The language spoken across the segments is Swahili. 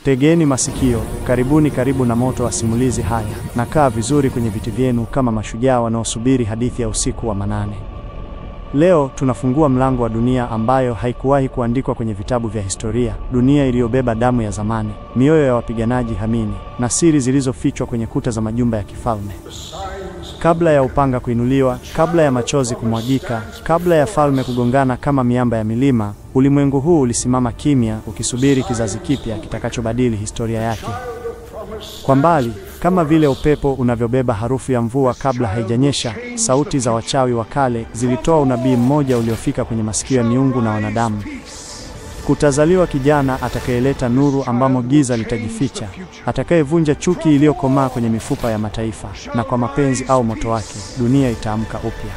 Tegeni masikio, karibu na moto wa simulizi haya, na kaa vizuri kwenye viti vyenu kama mashujaa wanaosubiri hadithi ya usiku wa manane. Leo tunafungua mlango wa dunia ambayo haikuwahi kuandikwa kwenye vitabu vya historia, dunia iliyobeba damu ya zamani, mioyo ya wapiganaji hamini, na siri zilizofichwa kwenye kuta za majumba ya kifalme. Kabla ya upanga kuinuliwa, kabla ya machozi kumwagika, kabla ya falme kugongana kama miamba ya milima, ulimwengu huu ulisimama kimya ukisubiri kizazi kipya kitakachobadili historia yake. Kwa mbali, kama vile upepo unavyobeba harufu ya mvua kabla haijanyesha, sauti za wachawi wa kale zilitoa unabii mmoja uliofika kwenye masikio ya miungu na wanadamu. Kutazaliwa kijana atakayeleta nuru ambamo giza litajificha, atakayevunja chuki iliyokomaa kwenye mifupa ya mataifa, na kwa mapenzi au moto wake, dunia itaamka upya.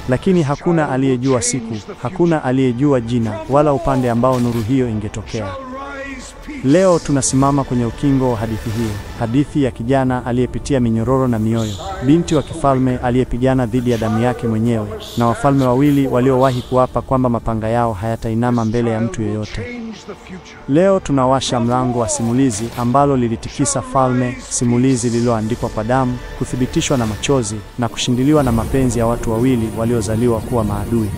Lakini hakuna aliyejua siku, hakuna aliyejua jina, wala upande ambao nuru hiyo ingetokea. Leo tunasimama kwenye ukingo wa hadithi hiyo, hadithi ya kijana aliyepitia minyororo na mioyo, binti wa kifalme aliyepigana dhidi ya damu yake mwenyewe, na wafalme wawili waliowahi kuapa kwamba mapanga yao hayatainama mbele ya mtu yeyote. Leo tunawasha mlango wa simulizi ambalo lilitikisa falme, simulizi lililoandikwa kwa damu, kuthibitishwa na machozi, na kushindiliwa na mapenzi ya watu wawili waliozaliwa kuwa maadui.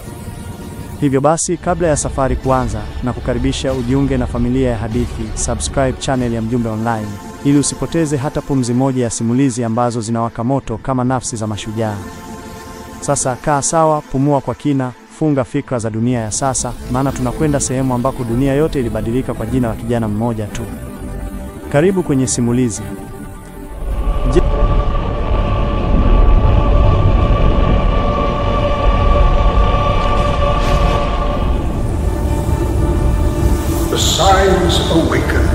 Hivyo basi, kabla ya safari kuanza, na kukaribisha ujiunge na familia ya hadithi, subscribe channel ya Mjumbe Online, ili usipoteze hata pumzi moja ya simulizi ambazo zinawaka moto kama nafsi za mashujaa. Sasa kaa sawa, pumua kwa kina, funga fikra za dunia ya sasa, maana tunakwenda sehemu ambako dunia yote ilibadilika kwa jina la kijana mmoja tu. Karibu kwenye simulizi. The signs awaken.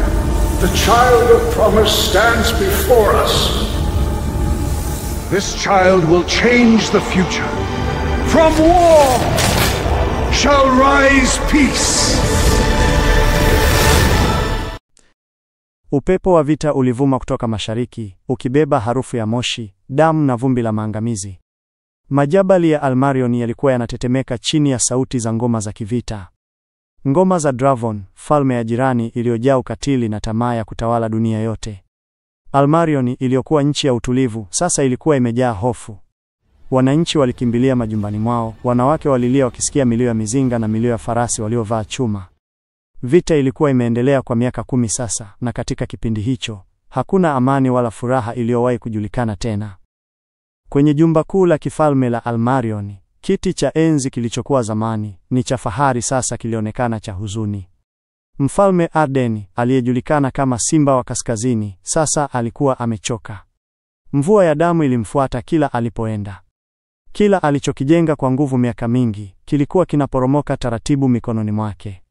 The child of promise stands before us. This child will change the future. From war shall rise peace. Upepo wa vita ulivuma kutoka mashariki, ukibeba harufu ya moshi, damu na vumbi la maangamizi. Majabali ya Almarion yalikuwa yanatetemeka chini ya sauti za ngoma za kivita. Ngoma za Dravon, falme ya jirani iliyojaa ukatili na tamaa ya kutawala dunia yote. Almarion, iliyokuwa nchi ya utulivu, sasa ilikuwa imejaa hofu. Wananchi walikimbilia majumbani mwao, wanawake walilia wakisikia milio ya mizinga na milio ya farasi waliovaa chuma. Vita ilikuwa imeendelea kwa miaka 10 sasa, na katika kipindi hicho, hakuna amani wala furaha iliyowahi kujulikana tena. Kwenye jumba kuu la kifalme la Almarion, kiti cha enzi kilichokuwa zamani ni cha fahari sasa kilionekana cha huzuni. Mfalme Arden, aliyejulikana kama Simba wa Kaskazini, sasa alikuwa amechoka. Mvua ya damu ilimfuata kila alipoenda. Kila alichokijenga kwa nguvu miaka mingi, kilikuwa kinaporomoka taratibu mikononi mwake.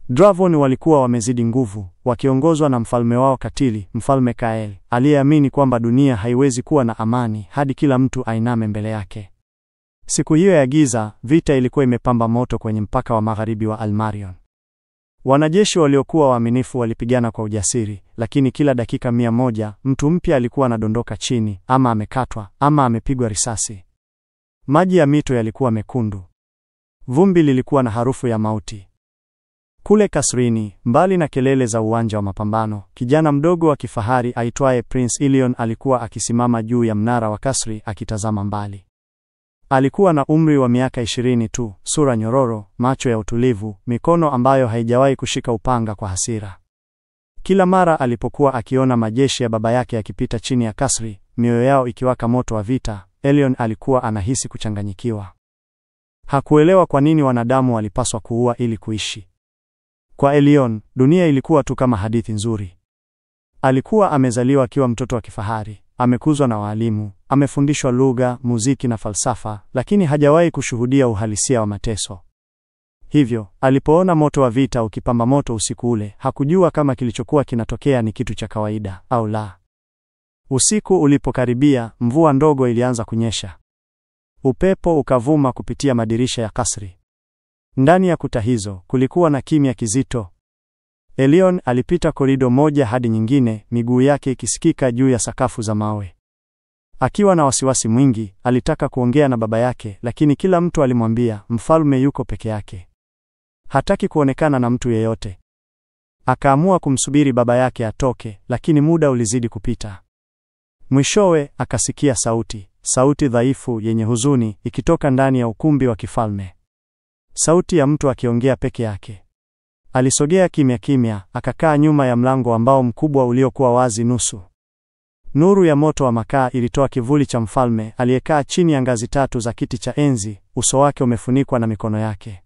Dravon walikuwa wamezidi nguvu, wakiongozwa na mfalme wao katili, Mfalme Kael, aliyeamini kwamba dunia haiwezi kuwa na amani hadi kila mtu ainame mbele yake. Siku hiyo ya giza, vita ilikuwa imepamba moto kwenye mpaka wa magharibi wa Almarion. Wanajeshi waliokuwa waaminifu walipigana kwa ujasiri, lakini kila dakika 100 mtu mpya alikuwa anadondoka chini, ama amekatwa, ama amepigwa risasi. Maji ya mito yalikuwa mekundu. Vumbi lilikuwa na harufu ya mauti. Kule kasrini, mbali na kelele za uwanja wa mapambano, kijana mdogo wa kifahari aitwaye Prince Ilion alikuwa akisimama juu ya mnara wa kasri akitazama mbali. Alikuwa na umri wa miaka 20 tu, sura nyororo, macho ya utulivu, mikono ambayo haijawahi kushika upanga kwa hasira. Kila mara alipokuwa akiona majeshi ya baba yake yakipita chini ya kasri, mioyo yao ikiwaka moto wa vita, Ilion alikuwa anahisi kuchanganyikiwa. Hakuelewa kwa nini wanadamu walipaswa kuua ili kuishi. Kwa Ilion, dunia ilikuwa tu kama hadithi nzuri. Alikuwa amezaliwa akiwa mtoto wa kifahari, amekuzwa na walimu, amefundishwa lugha, muziki na falsafa, lakini hajawahi kushuhudia uhalisia wa mateso. Hivyo, alipoona moto wa vita ukipamba moto usiku ule, hakujua kama kilichokuwa kinatokea ni kitu cha kawaida au la. Usiku ulipokaribia, mvua ndogo ilianza kunyesha. Upepo ukavuma kupitia madirisha ya kasri. Ndani ya kuta hizo, kulikuwa na kimya kizito. Ilion alipita korido moja hadi nyingine, miguu yake ikisikika juu ya sakafu za mawe. Akiwa na wasiwasi mwingi, alitaka kuongea na baba yake, lakini kila mtu alimwambia, mfalme yuko peke yake. Hataki kuonekana na mtu yeyote. Akaamua kumsubiri baba yake atoke, lakini muda ulizidi kupita. Mwishowe akasikia sauti dhaifu yenye huzuni ikitoka ndani ya ukumbi wa kifalme. Sauti ya mtu akiongea peke yake. Alisogea kimya kimya, akakaa nyuma ya mlango ambao mkubwa uliokuwa wazi nusu. Nuru ya moto wa makaa ilitoa kivuli cha mfalme aliyekaa chini ya ngazi 3 za kiti cha enzi, uso wake umefunikwa na mikono yake.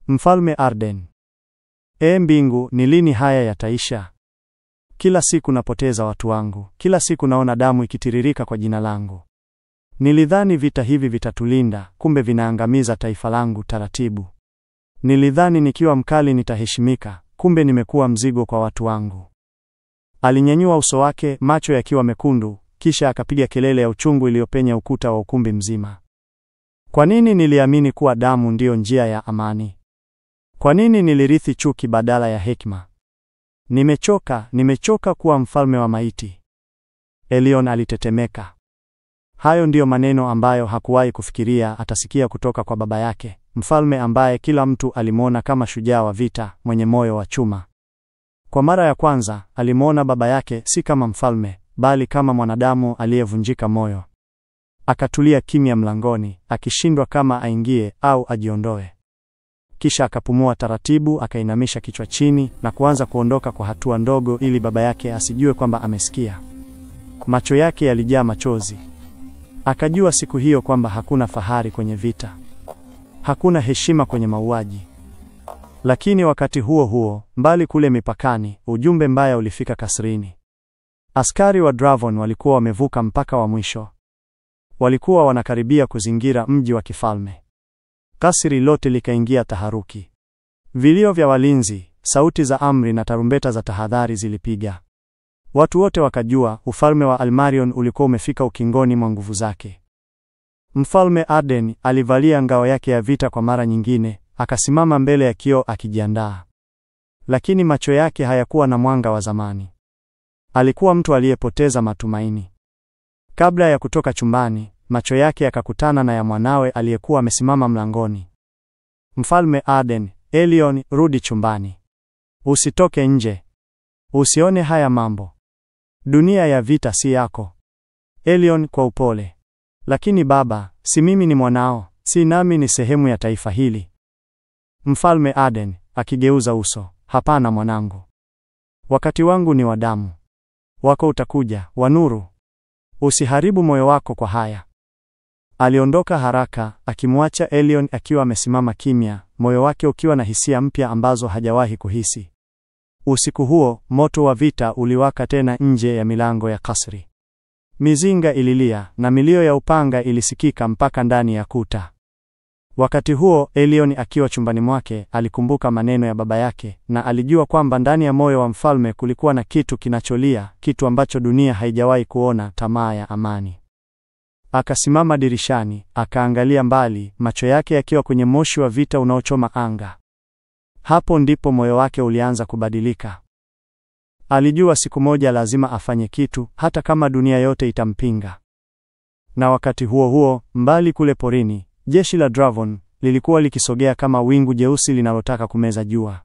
Mfalme Arden. Mbingu, ni lini haya yataisha? Kila siku napoteza watu wangu, kila siku naona damu ikitiririka kwa jina langu. Nilidhani vita hivi vitatulinda, kumbe vinaangamiza taifa langu taratibu. Nilidhani nikiwa mkali nitaheshimika, kumbe nimekuwa mzigo kwa watu wangu. Alinyanyua uso wake, macho yakiwa mekundu, kisha akapiga kelele ya uchungu iliyopenya ukuta wa ukumbi mzima. Kwa nini niliamini kuwa damu ndiyo njia ya amani? Kwa nini nilirithi chuki badala ya hekima? Nimechoka kuwa mfalme wa maiti. Elion alitetemeka. Hayo ndiyo maneno ambayo hakuwahi kufikiria atasikia kutoka kwa baba yake, mfalme ambaye kila mtu alimwona kama shujaa wa vita, mwenye moyo wa chuma. Kwa mara ya kwanza, alimwona baba yake si kama mfalme, bali kama mwanadamu aliyevunjika moyo. Akatulia kimya mlangoni, akishindwa kama aingie au ajiondoe. Kisha akapumua taratibu, akainamisha kichwa chini na kuanza kuondoka kwa hatua ndogo ili baba yake asijue kwamba amesikia. Macho yake yalijaa machozi. Akajua siku hiyo kwamba hakuna fahari kwenye vita. Hakuna heshima kwenye mauaji. Lakini wakati huo huo, mbali kule mipakani, ujumbe mbaya ulifika kasrini. Askari wa Dravon walikuwa wamevuka mpaka wa mwisho. Walikuwa wanakaribia kuzingira mji wa kifalme. Kasri lote likaingia taharuki. Vilio vya walinzi, sauti za amri na tarumbeta za tahadhari zilipiga. Watu wote wakajua ufalme wa Almarion ulikuwa umefika ukingoni mwa nguvu zake. Mfalme Arden alivalia ngao yake ya vita kwa mara nyingine, akasimama mbele ya kioo akijiandaa. Lakini macho yake hayakuwa na mwanga wa zamani. Alikuwa mtu aliyepoteza matumaini. Kabla ya kutoka chumbani, macho yake yakakutana na ya mwanawe aliyekuwa amesimama mlangoni. Mfalme Arden, Elion, rudi chumbani. Usitoke nje. Usione haya mambo. Dunia ya vita si yako. Elion kwa upole. Lakini baba, si mimi ni mwanao, si nami ni sehemu ya taifa hili. Mfalme Arden, akigeuza uso, hapana mwanangu. Wakati wangu ni wa damu. Wako utakuja, wa nuru. Usiharibu moyo wako kwa haya. Aliondoka haraka, akimwacha Elion akiwa amesimama kimya, moyo wake ukiwa na hisia mpya ambazo hajawahi kuhisi. Usiku huo, moto wa vita uliwaka tena nje ya milango ya kasri. Mizinga ililia na milio ya upanga ilisikika mpaka ndani ya kuta. Wakati huo, Elion akiwa chumbani mwake, alikumbuka maneno ya baba yake na alijua kwamba ndani ya moyo wa mfalme kulikuwa na kitu kinacholia, kitu ambacho dunia haijawahi kuona, tamaa ya amani. Akasimama dirishani, akaangalia mbali, macho yake yakiwa kwenye moshi wa vita unaochoma anga. Hapo ndipo moyo wake ulianza kubadilika. Alijua siku moja lazima afanye kitu, hata kama dunia yote itampinga. Na wakati huo huo, mbali kule porini, jeshi la Dravon lilikuwa likisogea kama wingu jeusi linalotaka kumeza jua.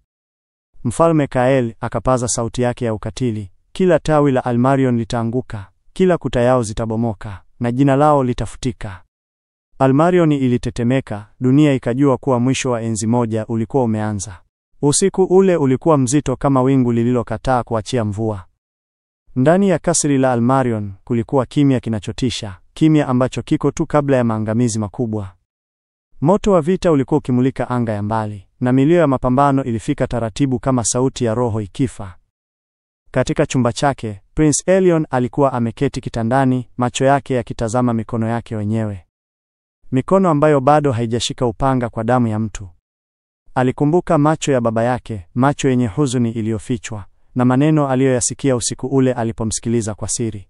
Mfalme Kael akapaza sauti yake ya ukatili, kila tawi la Almarion litaanguka, kila kuta yao zitabomoka, na jina lao litafutika. Almarion ilitetemeka, dunia ikajua kuwa mwisho wa enzi moja ulikuwa umeanza. Usiku ule ulikuwa mzito kama wingu lililokataa kuachia mvua. Ndani ya kasri la Almarion kulikuwa kimya kinachotisha, kimya ambacho kiko tu kabla ya maangamizi makubwa. Moto wa vita ulikuwa ukimulika anga ya mbali, na milio ya mapambano ilifika taratibu kama sauti ya roho ikifa. Katika chumba chake, Prince Elion alikuwa ameketi kitandani, macho yake yakitazama mikono yake wenyewe. Mikono ambayo bado haijashika upanga kwa damu ya mtu. Alikumbuka macho ya baba yake, macho yenye huzuni iliyofichwa, na maneno aliyoyasikia usiku ule alipomsikiliza kwa siri.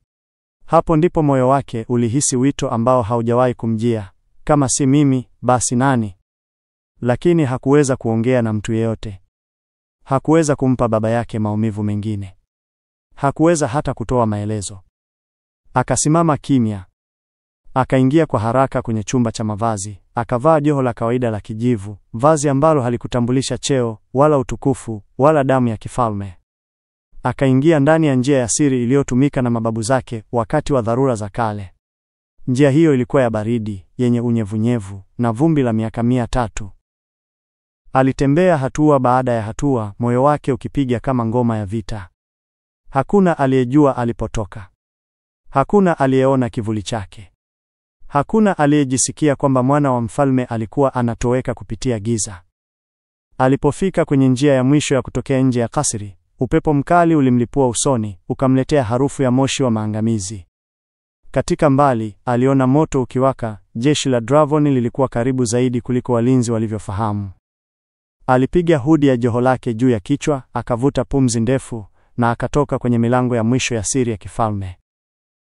Hapo ndipo moyo wake ulihisi wito ambao haujawahi kumjia, kama si mimi, basi nani? Lakini hakuweza kuongea na mtu yeyote. Hakuweza kumpa baba yake maumivu mengine. Hakuweza hata kutoa maelezo. Akasimama kimya. Akaingia kwa haraka kwenye chumba cha mavazi, akavaa joho la kawaida la kijivu, vazi ambalo halikutambulisha cheo, wala utukufu, wala damu ya kifalme. Akaingia ndani ya njia ya siri iliyotumika na mababu zake wakati wa dharura za kale. Njia hiyo ilikuwa ya baridi, yenye unyevunyevu, na vumbi la miaka 300. Alitembea hatua baada ya hatua, moyo wake ukipiga kama ngoma ya vita. Hakuna aliyejua alipotoka. Hakuna aliyeona kivuli chake. Hakuna aliyejisikia kwamba mwana wa mfalme alikuwa anatoweka kupitia giza. Alipofika kwenye njia ya mwisho ya kutokea nje ya kasri, upepo mkali ulimlipua usoni, ukamletea harufu ya moshi wa maangamizi. Katika mbali, aliona moto ukiwaka. Jeshi la Dravon lilikuwa karibu zaidi kuliko walinzi walivyofahamu. Alipiga hudi ya joho lake juu ya kichwa, akavuta pumzi ndefu, na akatoka kwenye milango ya mwisho ya siri ya kifalme.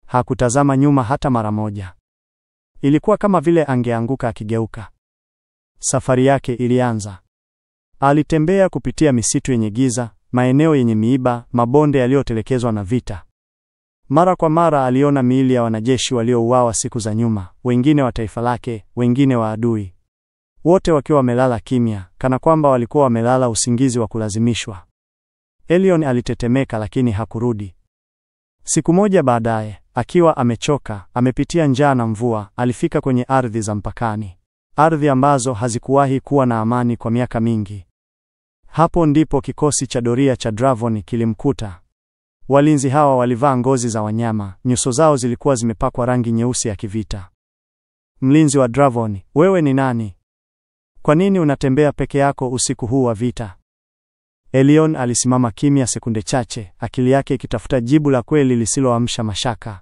Hakutazama nyuma hata mara moja. Ilikuwa kama vile angeanguka akigeuka. Safari yake ilianza. Alitembea kupitia misitu yenye giza, maeneo yenye miiba, mabonde yaliyotelekezwa na vita. Mara kwa mara aliona miili ya wanajeshi waliouawa siku za nyuma, wengine wa taifa lake, wengine wa adui. Wote wakiwa wamelala kimya, kana kwamba walikuwa wamelala usingizi wa kulazimishwa. Elion alitetemeka, lakini hakurudi. Siku moja baadaye, akiwa amechoka, amepitia njaa na mvua, alifika kwenye ardhi za mpakani. Ardhi ambazo hazikuwahi kuwa na amani kwa miaka mingi. Hapo ndipo kikosi cha doria cha Dravon kilimkuta. Walinzi hawa walivaa ngozi za wanyama, nyuso zao zilikuwa zimepakwa rangi nyeusi ya kivita. Mlinzi wa Dravon, wewe ni nani? Kwa nini unatembea peke yako usiku huu wa vita? Elion alisimama kimya sekunde chache, akili yake ikitafuta jibu la kweli lisiloamsha mashaka.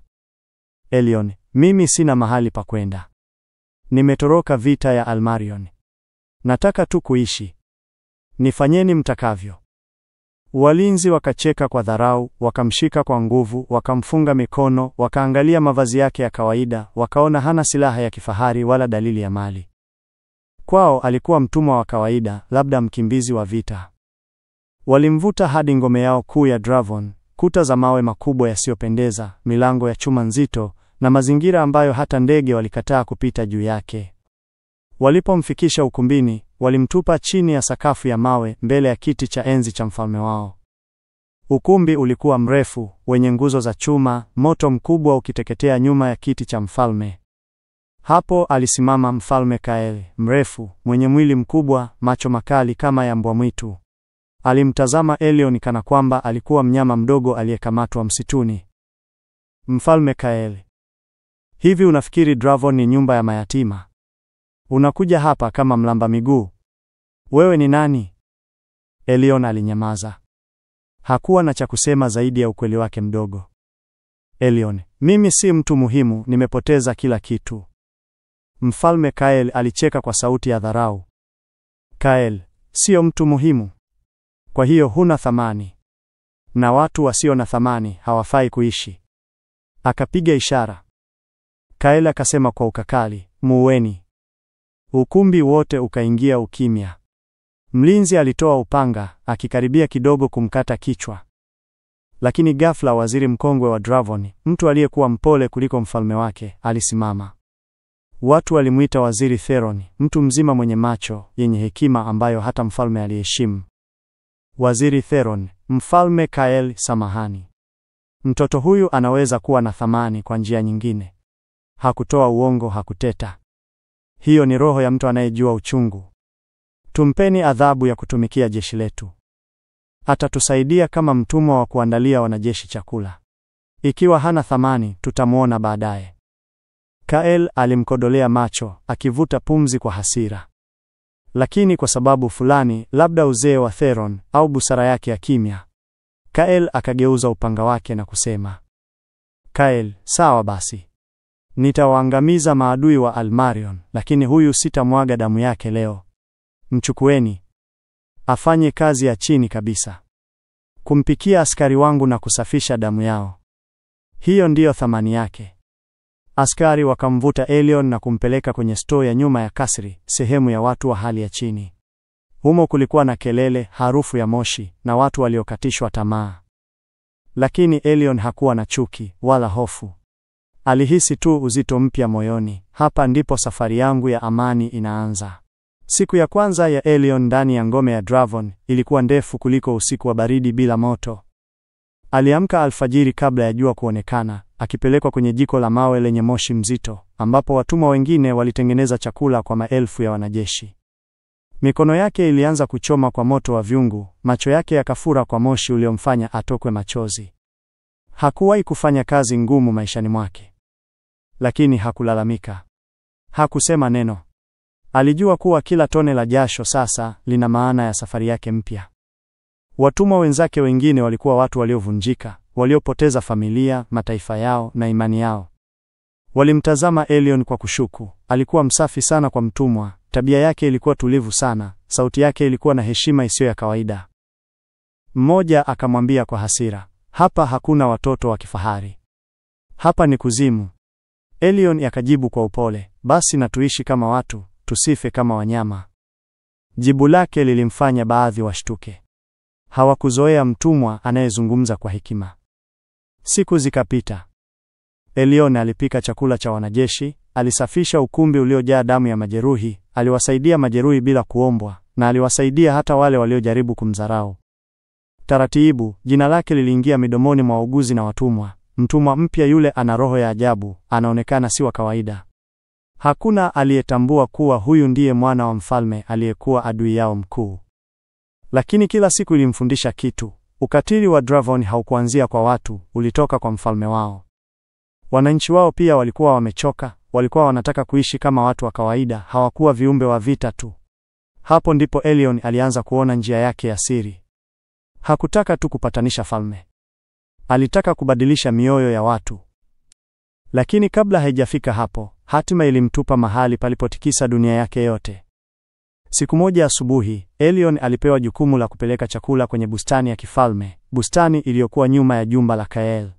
Elion, mimi sina mahali pa kwenda. Nimetoroka vita ya Almarion. Nataka tu kuishi. Nifanyeni mtakavyo. Walinzi wakacheka kwa dharau, wakamshika kwa nguvu, wakamfunga mikono, wakaangalia mavazi yake ya kawaida, wakaona hana silaha ya kifahari wala dalili ya mali. Kwao alikuwa mtumwa wa kawaida, labda mkimbizi wa vita. Walimvuta hadi ngome yao kuu ya Dravon, kuta za mawe makubwa yasiyopendeza, milango ya chuma nzito, na mazingira ambayo hata ndege walikataa kupita juu yake. Walipomfikisha ukumbini, walimtupa chini ya sakafu ya mawe mbele ya kiti cha enzi cha mfalme wao. Ukumbi ulikuwa mrefu, wenye nguzo za chuma, moto mkubwa ukiteketea nyuma ya kiti cha mfalme. Hapo alisimama Mfalme Kael, mrefu, mwenye mwili mkubwa, macho makali kama ya mbwa mwitu. Alimtazama Elion kana kwamba alikuwa mnyama mdogo aliyekamatwa msituni. Mfalme Kael, hivi unafikiri Dravon ni nyumba ya mayatima? Unakuja hapa kama mlamba miguu? Wewe ni nani? Elion alinyamaza. Hakuwa na cha kusema zaidi ya ukweli wake mdogo. Elion, mimi si mtu muhimu, nimepoteza kila kitu. Mfalme Kael alicheka kwa sauti ya dharau. Kael, sio mtu muhimu. Kwa hiyo huna thamani. Na watu wasio na thamani hawafai kuishi. Akapiga ishara. Kael akasema kwa ukakali, muueni. Ukumbi wote ukaingia ukimya. Mlinzi alitoa upanga, akikaribia kidogo kumkata kichwa. Lakini ghafla waziri mkongwe wa Dravon, mtu aliyekuwa mpole kuliko mfalme wake, alisimama. Watu walimuita Waziri Theron, mtu mzima mwenye macho yenye hekima ambayo hata mfalme aliheshimu. Waziri Theron, Mfalme Kael, samahani. Mtoto huyu anaweza kuwa na thamani kwa njia nyingine. Hakutoa uongo, hakuteta. Hiyo ni roho ya mtu anayejua uchungu. Tumpeni adhabu ya kutumikia jeshi letu. Atatusaidia kama mtumwa wa kuandalia wanajeshi chakula. Ikiwa hana thamani, tutamuona baadaye. Kael alimkodolea macho, akivuta pumzi kwa hasira. Lakini kwa sababu fulani, labda uzee wa Theron au busara yake ya kimya, Kael akageuza upanga wake na kusema, Kael, sawa basi. Nitawaangamiza maadui wa Almarion, lakini huyu sitamwaga damu yake leo. Mchukueni. Afanye kazi ya chini kabisa. Kumpikia askari wangu na kusafisha damu yao. Hiyo ndiyo thamani yake. Askari wakamvuta Elion na kumpeleka kwenye store ya nyuma ya kasri, sehemu ya watu wa hali ya chini. Humo kulikuwa na kelele, harufu ya moshi, na watu waliokatishwa tamaa. Lakini Elion hakuwa na chuki wala hofu. Alihisi tu uzito mpya moyoni. Hapa ndipo safari yangu ya amani inaanza. Siku ya kwanza ya Elion ndani ya ngome ya Dravon ilikuwa ndefu kuliko usiku wa baridi bila moto. Aliamka alfajiri kabla ya jua kuonekana, akipelekwa kwenye jiko la mawe lenye moshi mzito, ambapo watumwa wengine walitengeneza chakula kwa maelfu ya wanajeshi. Mikono yake ilianza kuchoma kwa moto wa vyungu, macho yake yakafura kwa moshi uliomfanya atokwe machozi. Hakuwahi kufanya kazi ngumu maishani mwake. Lakini hakulalamika. Hakusema neno. Alijua kuwa kila tone la jasho sasa lina maana ya safari yake mpya. Watumwa wenzake wengine walikuwa watu waliovunjika, waliopoteza familia, mataifa yao na imani yao. Walimtazama Elion kwa kushuku. Alikuwa msafi sana kwa mtumwa, tabia yake ilikuwa tulivu sana, sauti yake ilikuwa na heshima isiyo ya kawaida. Mmoja akamwambia kwa hasira, "Hapa hakuna watoto wa kifahari. Hapa ni kuzimu." Elion akajibu kwa upole, "Basi na tuishi kama watu, tusife kama wanyama." Jibu lake lilimfanya baadhi washtuke. Hawakuzoea mtumwa anayezungumza kwa hekima. Siku zikapita. Elion alipika chakula cha wanajeshi, alisafisha ukumbi uliojaa damu ya majeruhi, aliwasaidia majeruhi bila kuombwa, na aliwasaidia hata wale waliojaribu kumdharau. Taratibu, jina lake liliingia midomoni mwa wauguzi na watumwa. Mtumwa mpya yule ana roho ya ajabu, anaonekana si wa kawaida. Hakuna aliyetambua kuwa huyu ndiye mwana wa mfalme aliyekuwa adui yao mkuu. Lakini kila siku ilimfundisha kitu. Ukatili wa Dravon haukuanzia kwa watu, ulitoka kwa mfalme wao. Wananchi wao pia walikuwa wamechoka, walikuwa wanataka kuishi kama watu wa kawaida, hawakuwa viumbe wa vita tu. Hapo ndipo Elion alianza kuona njia yake ya siri. Hakutaka tu kupatanisha falme. Alitaka kubadilisha mioyo ya watu. Lakini kabla haijafika hapo, hatima ilimtupa mahali palipotikisa dunia yake yote. Siku moja asubuhi, Elion alipewa jukumu la kupeleka chakula kwenye bustani ya kifalme, bustani iliyokuwa nyuma ya jumba la Kael.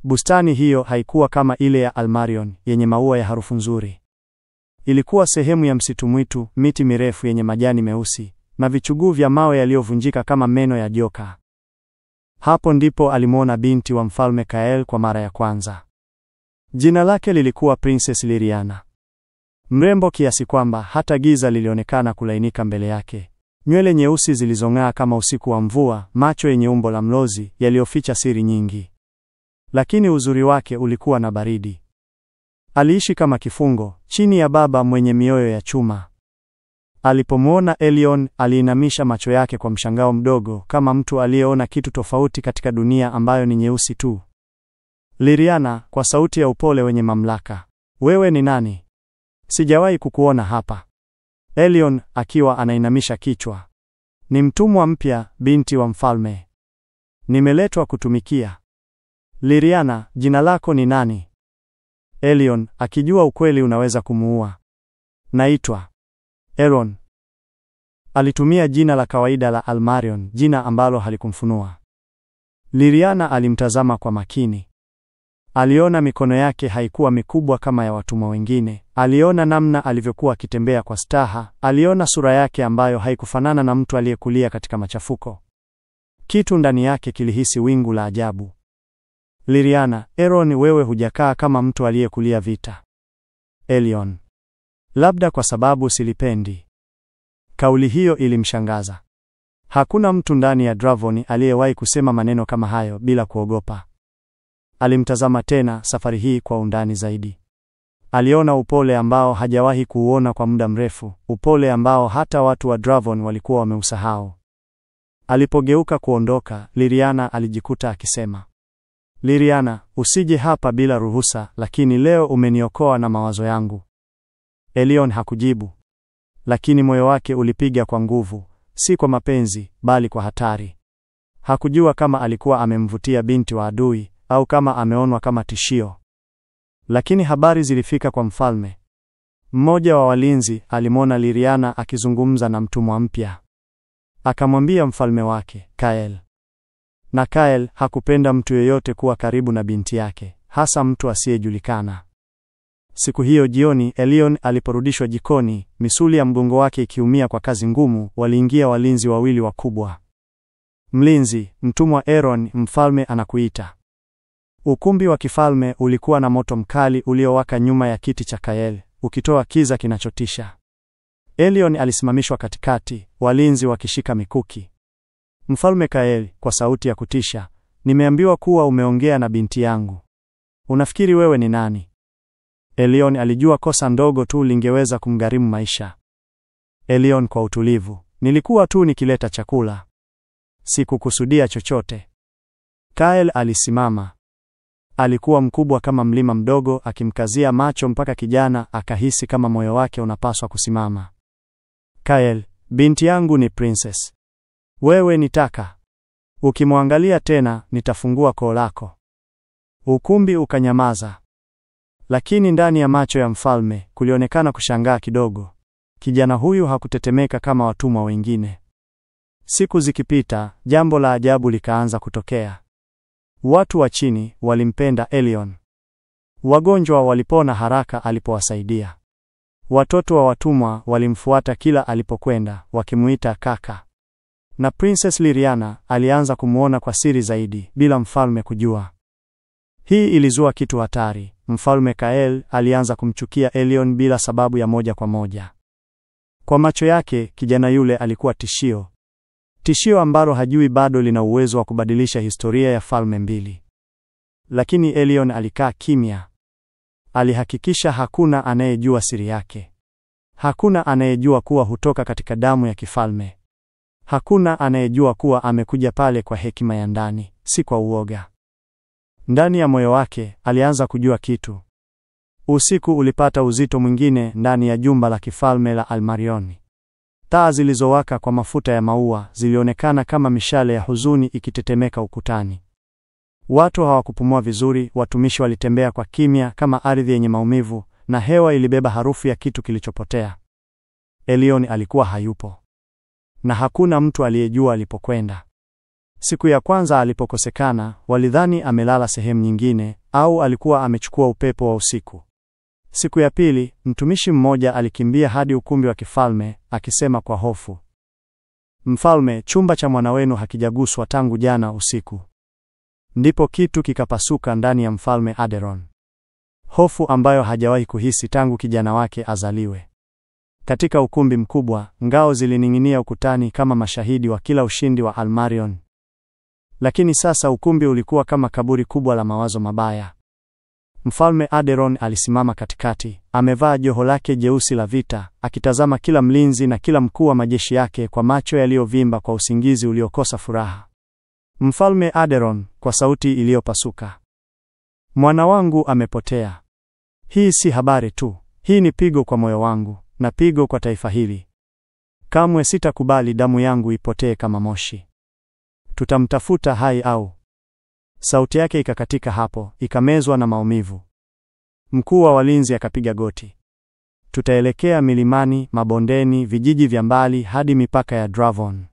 Bustani hiyo haikuwa kama ile ya Almarion, yenye maua ya harufu nzuri. Ilikuwa sehemu ya msitu mwitu, miti mirefu yenye majani meusi, na vichuguu vya mawe yaliyovunjika kama meno ya joka. Hapo ndipo alimwona binti wa mfalme Kael kwa mara ya kwanza. Jina lake lilikuwa Princess Liriana. Mrembo kiasi kwamba hata giza lilionekana kulainika mbele yake. Nywele nyeusi zilizong'aa kama usiku wa mvua, macho yenye umbo la mlozi yaliyoficha siri nyingi. Lakini uzuri wake ulikuwa na baridi. Aliishi kama kifungo, chini ya baba mwenye mioyo ya chuma. Alipomwona Elion, aliinamisha macho yake kwa mshangao mdogo, kama mtu aliyeona kitu tofauti katika dunia ambayo ni nyeusi tu. Liriana, kwa sauti ya upole wenye mamlaka, "Wewe ni nani? Sijawahi kukuona hapa." Elion, akiwa anainamisha kichwa, "Ni mtumwa mpya, binti wa mfalme. Nimeletwa kutumikia." "Liriana, jina lako ni nani?" Elion, akijua ukweli unaweza kumuua. "Naitwa Eron." Alitumia jina la kawaida la Almarion, jina ambalo halikumfunua. Liriana alimtazama kwa makini. Aliona mikono yake haikuwa mikubwa kama ya watumwa wengine. Aliona namna alivyokuwa akitembea kwa staha. Aliona sura yake ambayo haikufanana na mtu aliyekulia katika machafuko. Kitu ndani yake kilihisi wingu la ajabu. "Liriana, Eron, wewe hujakaa kama mtu aliyekulia vita." Elion, "Labda kwa sababu silipendi." Kauli hiyo ilimshangaza. Hakuna mtu ndani ya Dravon aliyewahi kusema maneno kama hayo bila kuogopa. Alimtazama tena, safari hii kwa undani zaidi. Aliona upole ambao hajawahi kuuona kwa muda mrefu, upole ambao hata watu wa Dravon walikuwa wameusahau. Alipogeuka kuondoka, Liriana alijikuta akisema, "Liriana, usije hapa bila ruhusa, lakini leo umeniokoa na mawazo yangu." Elion hakujibu. Lakini moyo wake ulipiga kwa nguvu, si kwa mapenzi, bali kwa hatari. Hakujua kama alikuwa amemvutia binti wa adui, au kama ameonwa kama tishio. Lakini habari zilifika kwa mfalme. Mmoja wa walinzi alimwona Liriana akizungumza na mtumwa mpya. Akamwambia mfalme wake, Kael. Na Kael hakupenda mtu yeyote kuwa karibu na binti yake, hasa mtu asiyejulikana. Siku hiyo jioni, Elion aliporudishwa jikoni, misuli ya mgongo wake ikiumia kwa kazi ngumu, waliingia walinzi wawili wakubwa. "Mlinzi, mtumwa Eron, mfalme anakuita." Ukumbi wa kifalme ulikuwa na moto mkali uliowaka nyuma ya kiti cha Kael, ukitoa kiza kinachotisha. Elion alisimamishwa katikati, walinzi wakishika mikuki. Mfalme Kael, kwa sauti ya kutisha, nimeambiwa kuwa umeongea na binti yangu. Unafikiri wewe ni nani? Elion alijua kosa ndogo tu lingeweza kumgharimu maisha. Elion kwa utulivu, nilikuwa tu nikileta chakula. Sikukusudia chochote. Kael alisimama. Alikuwa mkubwa kama mlima mdogo, akimkazia macho mpaka kijana akahisi kama moyo wake unapaswa kusimama. Kael, binti yangu ni princess. Wewe ni taka. Ukimwangalia tena, nitafungua koo lako. Ukumbi ukanyamaza. Lakini ndani ya macho ya mfalme kulionekana kushangaa kidogo. Kijana huyu hakutetemeka kama watumwa wengine. Siku zikipita, jambo la ajabu likaanza kutokea. Watu wa chini walimpenda Elion. Wagonjwa walipona haraka alipowasaidia. Watoto wa watumwa walimfuata kila alipokwenda, wakimuita kaka. Na Princess Liriana alianza kumuona kwa siri zaidi, bila mfalme kujua. Hii ilizua kitu hatari. Mfalme Kael alianza kumchukia Elion bila sababu ya moja kwa moja. Kwa macho yake, kijana yule alikuwa tishio. Tishio ambalo hajui bado lina uwezo wa kubadilisha historia ya falme mbili. Lakini Elion alikaa kimya. Alihakikisha hakuna anayejua siri yake. Hakuna anayejua kuwa hutoka katika damu ya kifalme. Hakuna anayejua kuwa amekuja pale kwa hekima ya ndani, si kwa uoga. Ndani ya moyo wake, alianza kujua kitu. Usiku ulipata uzito mwingine ndani ya jumba la kifalme la Almarion. Taa zilizowaka kwa mafuta ya maua zilionekana kama mishale ya huzuni ikitetemeka ukutani. Watu hawakupumua vizuri, watumishi walitembea kwa kimya kama ardhi yenye maumivu, na hewa ilibeba harufu ya kitu kilichopotea. Elion alikuwa hayupo. Na hakuna mtu aliyejua alipokwenda. Siku ya kwanza alipokosekana, walidhani amelala sehemu nyingine, au alikuwa amechukua upepo wa usiku. Siku ya pili, mtumishi mmoja alikimbia hadi ukumbi wa kifalme, akisema kwa hofu, "Mfalme, chumba cha mwana wenu hakijaguswa tangu jana usiku." Ndipo kitu kikapasuka ndani ya mfalme Aderon. Hofu ambayo hajawahi kuhisi tangu kijana wake azaliwe. Katika ukumbi mkubwa, ngao zilining'inia ukutani kama mashahidi wa kila ushindi wa Almarion. Lakini sasa ukumbi ulikuwa kama kaburi kubwa la mawazo mabaya. Mfalme Aderon alisimama katikati, amevaa joho lake jeusi la vita, akitazama kila mlinzi na kila mkuu wa majeshi yake kwa macho yaliyovimba kwa usingizi uliokosa furaha. Mfalme Aderon, kwa sauti iliyopasuka, "Mwana wangu amepotea. Hii si habari tu, hii ni pigo kwa moyo wangu, na pigo kwa taifa hili. Kamwe sitakubali damu yangu ipotee kama moshi. Tutamtafuta hai au..." Sauti yake ikakatika hapo, ikamezwa na maumivu. Mkuu wa walinzi akapiga goti. "Tutaelekea milimani, mabondeni, vijiji vya mbali hadi mipaka ya Dravon."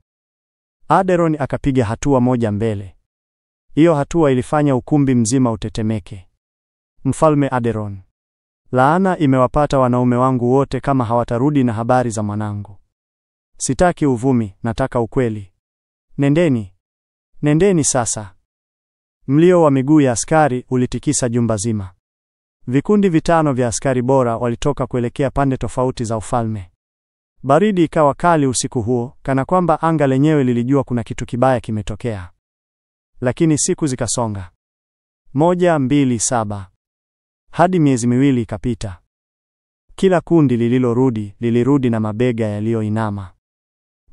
Aderon akapiga hatua moja mbele. Hiyo hatua ilifanya ukumbi mzima utetemeke. "Mfalme Aderon, laana imewapata wanaume wangu wote kama hawatarudi na habari za mwanangu. Sitaki uvumi, nataka ukweli. Nendeni. Nendeni sasa." Mlio wa miguu ya askari ulitikisa jumba zima. Vikundi 5 vya askari bora walitoka kuelekea pande tofauti za ufalme. Baridi ikawa kali usiku huo, kana kwamba anga lenyewe lilijua kuna kitu kibaya kimetokea. Lakini siku zikasonga. 1, 2, 7. Hadi miezi 2 ikapita. Kila kundi lilirudi na mabega yaliyoinama.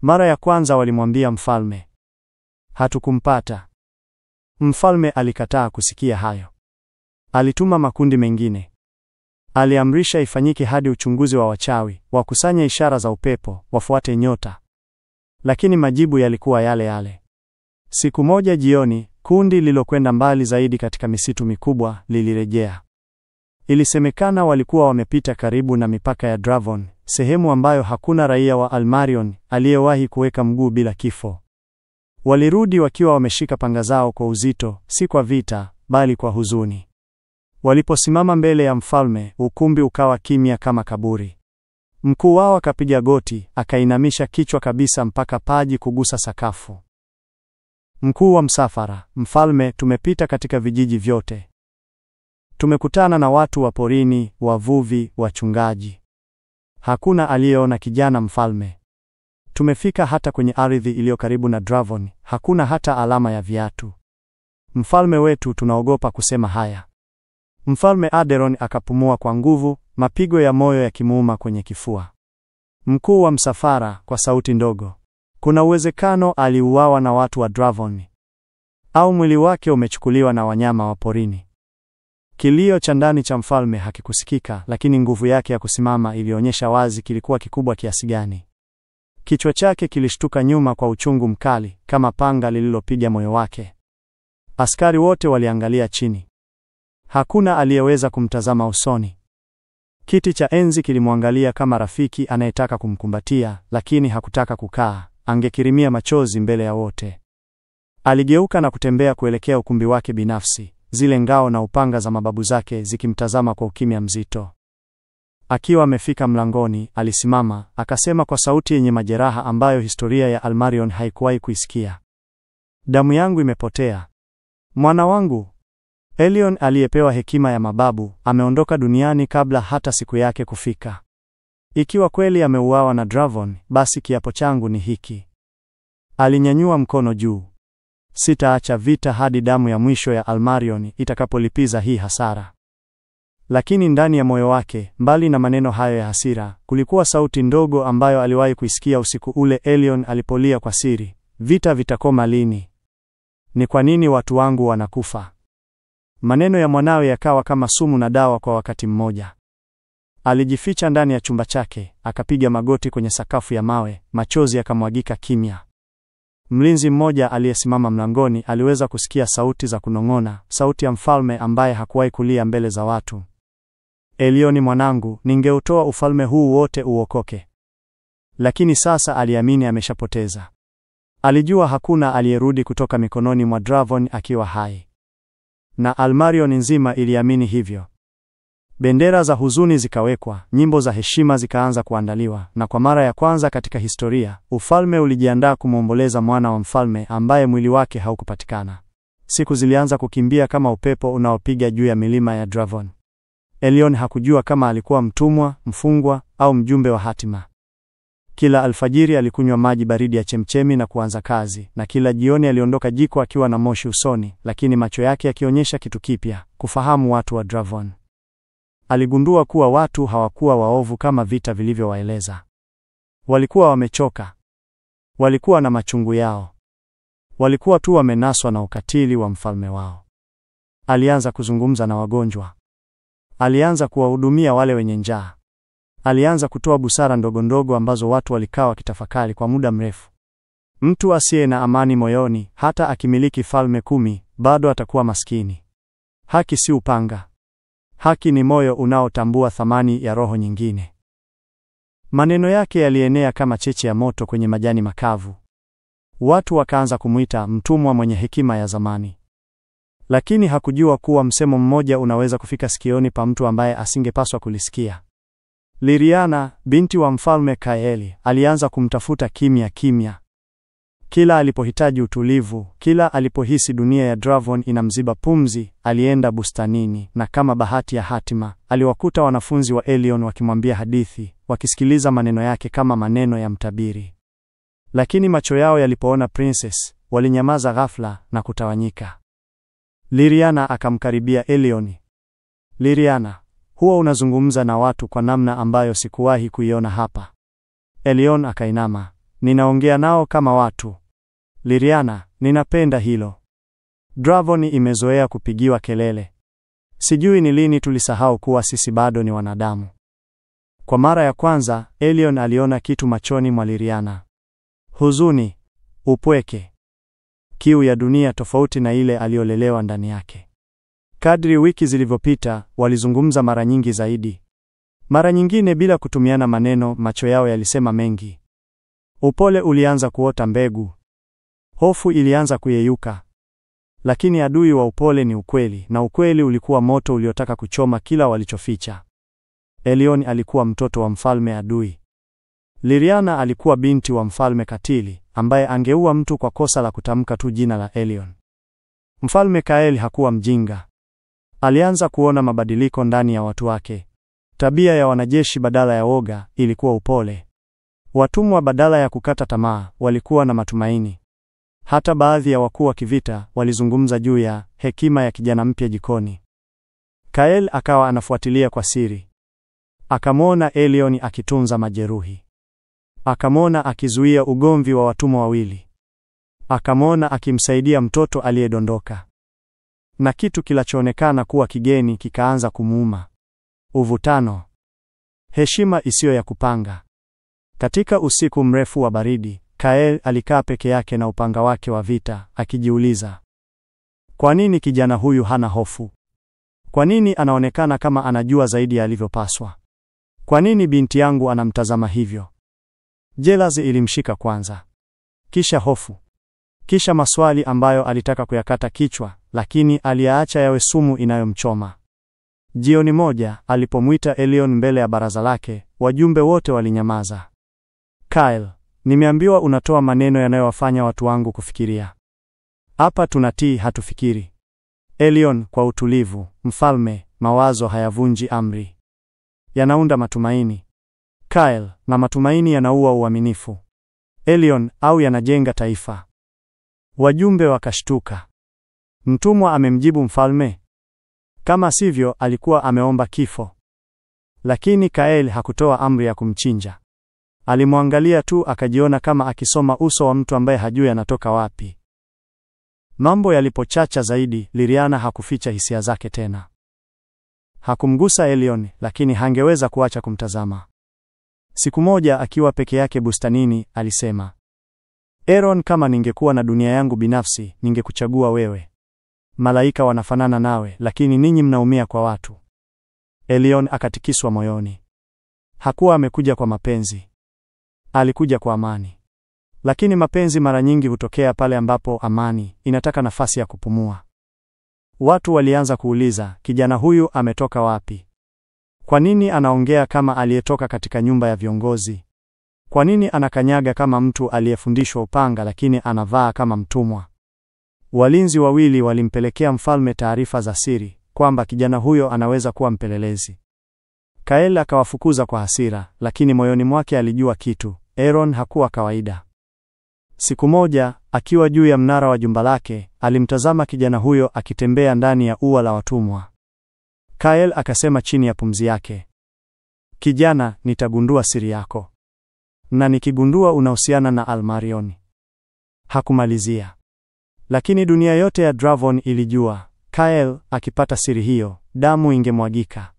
Mara ya kwanza walimwambia mfalme, "Hatukumpata." Mfalme alikataa kusikia hayo. Alituma makundi mengine. Aliamrisha ifanyike hadi uchunguzi wa wachawi, wakusanye ishara za upepo, wafuate nyota. Lakini majibu yalikuwa yale yale. Siku moja jioni, kundi lilokwenda mbali zaidi katika misitu mikubwa lilirejea. Ilisemekana walikuwa wamepita karibu na mipaka ya Dravon, sehemu ambayo hakuna raia wa Almarion aliyewahi kuweka mguu bila kifo. Walirudi wakiwa wameshika panga zao kwa uzito, si kwa vita, bali kwa huzuni. Waliposimama mbele ya mfalme, ukumbi ukawa kimya kama kaburi. Mkuu wao akapiga goti, akainamisha kichwa kabisa mpaka paji kugusa sakafu. "Mkuu wa msafara, mfalme, tumepita katika vijiji vyote, Tumekutana na watu wa porini, wavuvi, wachungaji. Hakuna aliyeona kijana mfalme. Tumefika hata kwenye ardhi iliyo karibu na Dravon, hakuna hata alama ya viatu. Mfalme wetu, tunaogopa kusema haya. Mfalme Aderon akapumua kwa nguvu, mapigo ya moyo yakimuuma kwenye kifua. Mkuu wa msafara, kwa sauti ndogo, kuna uwezekano aliuawa na watu wa Dravon, au mwili wake umechukuliwa na wanyama wa porini. Kilio cha ndani cha mfalme hakikusikika, lakini nguvu yake ya kusimama ilionyesha wazi kilikuwa kikubwa kiasi gani. Kichwa chake kilishtuka nyuma kwa uchungu mkali, kama panga lililopiga moyo wake. Askari wote waliangalia chini. Hakuna aliyeweza kumtazama usoni. Kiti cha enzi kilimwangalia kama rafiki anayetaka kumkumbatia, lakini hakutaka kukaa, angekirimia machozi mbele ya wote. Aligeuka na kutembea kuelekea ukumbi wake binafsi, zile ngao na upanga za mababu zake zikimtazama kwa ukimya mzito. Akiwa amefika mlangoni, alisimama, akasema kwa sauti yenye majeraha ambayo historia ya Almarion haikuwahi kuisikia. Damu yangu imepotea. Mwana wangu, Elion aliyepewa hekima ya mababu, ameondoka duniani kabla hata siku yake kufika. Ikiwa kweli ameuawa na Dravon, basi kiapo changu ni hiki. Alinyanyua mkono juu. Sitaacha vita hadi damu ya mwisho ya Almarion itakapolipiza hii hasara. Lakini ndani ya moyo wake, mbali na maneno hayo ya hasira, kulikuwa sauti ndogo ambayo aliwahi kuisikia usiku ule Elion alipolia kwa siri. Vita vitakoma lini? Ni kwa nini watu wangu wanakufa? Maneno ya mwanawe yakawa kama sumu na dawa kwa wakati mmoja. Alijificha ndani ya chumba chake, akapiga magoti kwenye sakafu ya mawe, machozi yakamwagika kimya. Mlinzi mmoja aliyesimama mlangoni aliweza kusikia sauti za kunong'ona, sauti ya mfalme ambaye hakuwahi kulia mbele za watu. Elioni mwanangu, ningeutoa ufalme huu wote uokoke. Lakini sasa aliamini ameshapoteza. Alijua hakuna aliyerudi kutoka mikononi mwa Dravon akiwa hai. Na Almarion nzima iliamini hivyo. Bendera za huzuni zikawekwa, nyimbo za heshima zikaanza kuandaliwa, na kwa mara ya kwanza katika historia, ufalme ulijiandaa kumwomboleza mwana wa mfalme ambaye mwili wake haukupatikana. Siku zilianza kukimbia kama upepo unaopiga juu ya milima ya Dravon. Elion hakujua kama alikuwa mtumwa, mfungwa, au mjumbe wa hatima. Kila alfajiri alikunywa maji baridi ya chemchemi na kuanza kazi, na kila jioni aliondoka jiko akiwa na moshi usoni, lakini macho yake yakionyesha kitu kipya, kufahamu watu wa Dravon. Aligundua kuwa watu hawakuwa waovu kama vita vilivyowaeleza. Walikuwa wamechoka. Walikuwa na machungu yao. Walikuwa tu wamenaswa na ukatili wa mfalme wao. Alianza kuzungumza na wagonjwa. Alianza kuwahudumia wale wenye njaa. Alianza kutoa busara ndogo ndogo ambazo watu walikaa wakitafakari kwa muda mrefu. Mtu asiye na amani moyoni, hata akimiliki falme 10, bado atakuwa maskini. Haki si upanga. Haki ni moyo unaotambua thamani ya roho nyingine. Maneno yake yalienea kama cheche ya moto kwenye majani makavu. Watu wakaanza kumuita mtumwa mwenye hekima ya zamani. Lakini hakujua kuwa msemo mmoja unaweza kufika sikioni pa mtu ambaye asingepaswa kulisikia. Liriana, binti wa mfalme Kaeli, alianza kumtafuta kimya kimya. Kila alipohitaji utulivu, kila alipohisi dunia ya Dravon inamziba pumzi, alienda bustanini, na kama bahati ya hatima, aliwakuta wanafunzi wa Elion wakimwambia hadithi, wakisikiliza maneno yake kama maneno ya mtabiri. Lakini macho yao yalipoona Princess, walinyamaza ghafla na kutawanyika. Liriana akamkaribia Elion. Liriana, huwa unazungumza na watu kwa namna ambayo sikuwahi kuiona hapa. Elion akainama. Ninaongea nao kama watu. Liriana, ninapenda hilo. Dravon imezoea kupigiwa kelele. Sijui ni lini tulisahau kuwa sisi bado ni wanadamu. Kwa mara ya kwanza, Elion aliona kitu machoni mwa Liriana. Huzuni, upweke, kiu ya dunia tofauti na ile aliyolelewa ndani yake. Kadri wiki zilivyopita, walizungumza mara nyingi zaidi. Mara nyingine bila kutumiana maneno, macho yao yalisema mengi. Upole ulianza kuota mbegu. Hofu ilianza kuyeyuka. Lakini adui wa upole ni ukweli, na ukweli ulikuwa moto uliotaka kuchoma kila walichoficha. Elion alikuwa mtoto wa mfalme adui. Liriana alikuwa binti wa mfalme katili, ambaye angeua mtu kwa kosa la kutamka tu jina la Elion. Mfalme Kaeli hakuwa mjinga. Alianza kuona mabadiliko ndani ya watu wake. Tabia ya wanajeshi badala ya woga ilikuwa upole. Watumwa badala ya kukata tamaa walikuwa na matumaini. Hata baadhi ya wakuu wa kivita walizungumza juu ya hekima ya kijana mpya jikoni. Kael akawa anafuatilia kwa siri. Akamwona Elion akitunza majeruhi. Akamwona akizuia ugomvi wa watumwa wawili. Akamwona akimsaidia mtoto aliyedondoka. Na kitu kilichoonekana kuwa kigeni kikaanza kumuuma. Uvutano. Heshima isiyo ya kupanga. Katika usiku mrefu wa baridi, Kael alikaa peke yake na upanga wake wa vita, akijiuliza, kwa nini kijana huyu hana hofu? Kwa nini anaonekana kama anajua zaidi ya alivyopaswa? Kwa nini binti yangu anamtazama hivyo? Jelazi ilimshika kwanza. Kisha hofu. Kisha maswali ambayo alitaka kuyakata kichwa, lakini aliyaacha yawe sumu inayomchoma. Jioni moja, alipomwita Elion mbele ya baraza lake, wajumbe wote walinyamaza. Kael, nimeambiwa unatoa maneno yanayowafanya watu wangu kufikiria. Hapa tunatii, hatufikiri. Elion kwa utulivu, mfalme, mawazo hayavunji amri. Yanaunda matumaini. Kael, na matumaini yanaua uaminifu. Elion, au yanajenga taifa. Wajumbe wakashtuka. Mtumwa amemjibu mfalme? Kama sivyo, alikuwa ameomba kifo. Lakini Kael hakutoa amri ya kumchinja. Alimwangalia tu, akajiona kama akisoma uso wa mtu ambaye hajui anatoka wapi. Mambo yalipochacha zaidi, Liriana hakuficha hisia zake tena. Hakumgusa Elion, lakini hangeweza kuacha kumtazama. Siku moja akiwa peke yake bustanini, alisema, Aaron, kama ningekuwa na dunia yangu binafsi, ningekuchagua wewe. Malaika wanafanana nawe, lakini ninyi mnaumia kwa watu. Elion akatikiswa moyoni. Hakuwa amekuja kwa mapenzi. Alikuja kwa amani. Lakini mapenzi mara nyingi hutokea pale ambapo amani inataka nafasi ya kupumua. Watu walianza kuuliza, kijana huyu ametoka wapi? Kwa nini anaongea kama aliyetoka katika nyumba ya viongozi? Kwa nini anakanyaga kama mtu aliyefundishwa upanga lakini anavaa kama mtumwa? Walinzi wawili walimpelekea mfalme taarifa za siri kwamba kijana huyo anaweza kuwa mpelelezi. Kael akawafukuza kwa hasira, lakini moyoni mwake alijua kitu, Aaron hakuwa kawaida. Siku moja, akiwa juu ya mnara wa jumba lake, alimtazama kijana huyo akitembea ndani ya ua la watumwa. Kael akasema chini ya pumzi yake, kijana, nitagundua siri yako. Na nikigundua unahusiana na Almarion. Hakumalizia. Lakini dunia yote ya Dravon ilijua, Kael akipata siri hiyo, damu ingemwagika.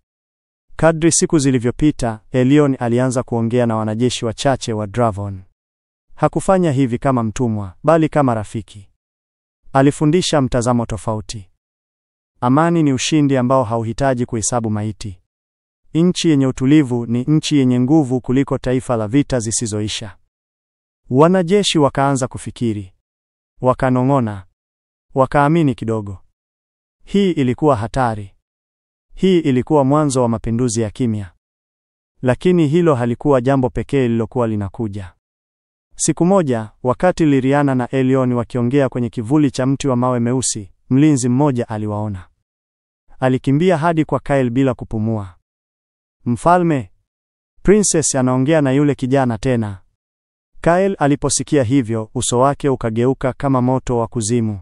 Kadri siku zilivyopita, Elion alianza kuongea na wanajeshi wachache wa Dravon. Hakufanya hivi kama mtumwa, bali kama rafiki. Alifundisha mtazamo tofauti. Amani ni ushindi ambao hauhitaji kuhesabu maiti. Nchi yenye utulivu ni nchi yenye nguvu kuliko taifa la vita zisizoisha. Wanajeshi wakaanza kufikiri. Wakanong'ona. Wakaamini kidogo. Hii ilikuwa hatari. Hii ilikuwa mwanzo wa mapinduzi ya kimya. Lakini hilo halikuwa jambo pekee lililokuwa linakuja. Siku moja, wakati Liriana na Elion wakiongea kwenye kivuli cha mti wa mawe meusi, mlinzi mmoja aliwaona. Alikimbia hadi kwa Kael bila kupumua. Mfalme, Princess anaongea na yule kijana tena. Kael aliposikia hivyo, uso wake ukageuka kama moto wa kuzimu.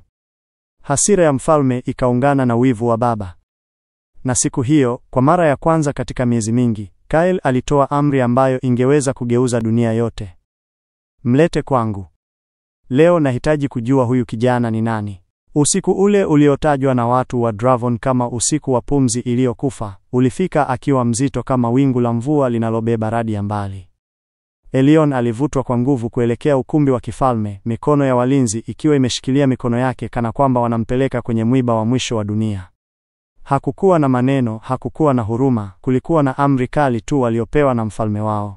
Hasira ya mfalme ikaungana na wivu wa baba. Na siku hiyo, kwa mara ya kwanza katika miezi mingi, Kael alitoa amri ambayo ingeweza kugeuza dunia yote. Mlete kwangu. Leo nahitaji kujua huyu kijana ni nani. Usiku ule uliotajwa na watu wa Dravon kama usiku wa pumzi iliyokufa, ulifika akiwa mzito kama wingu la mvua linalobeba radi ya mbali. Elion alivutwa kwa nguvu kuelekea ukumbi wa kifalme, mikono ya walinzi ikiwa imeshikilia mikono yake kana kwamba wanampeleka kwenye mwiba wa mwisho wa dunia. Hakukuwa na maneno, hakukuwa na huruma, kulikuwa na amri kali tu waliopewa na mfalme wao.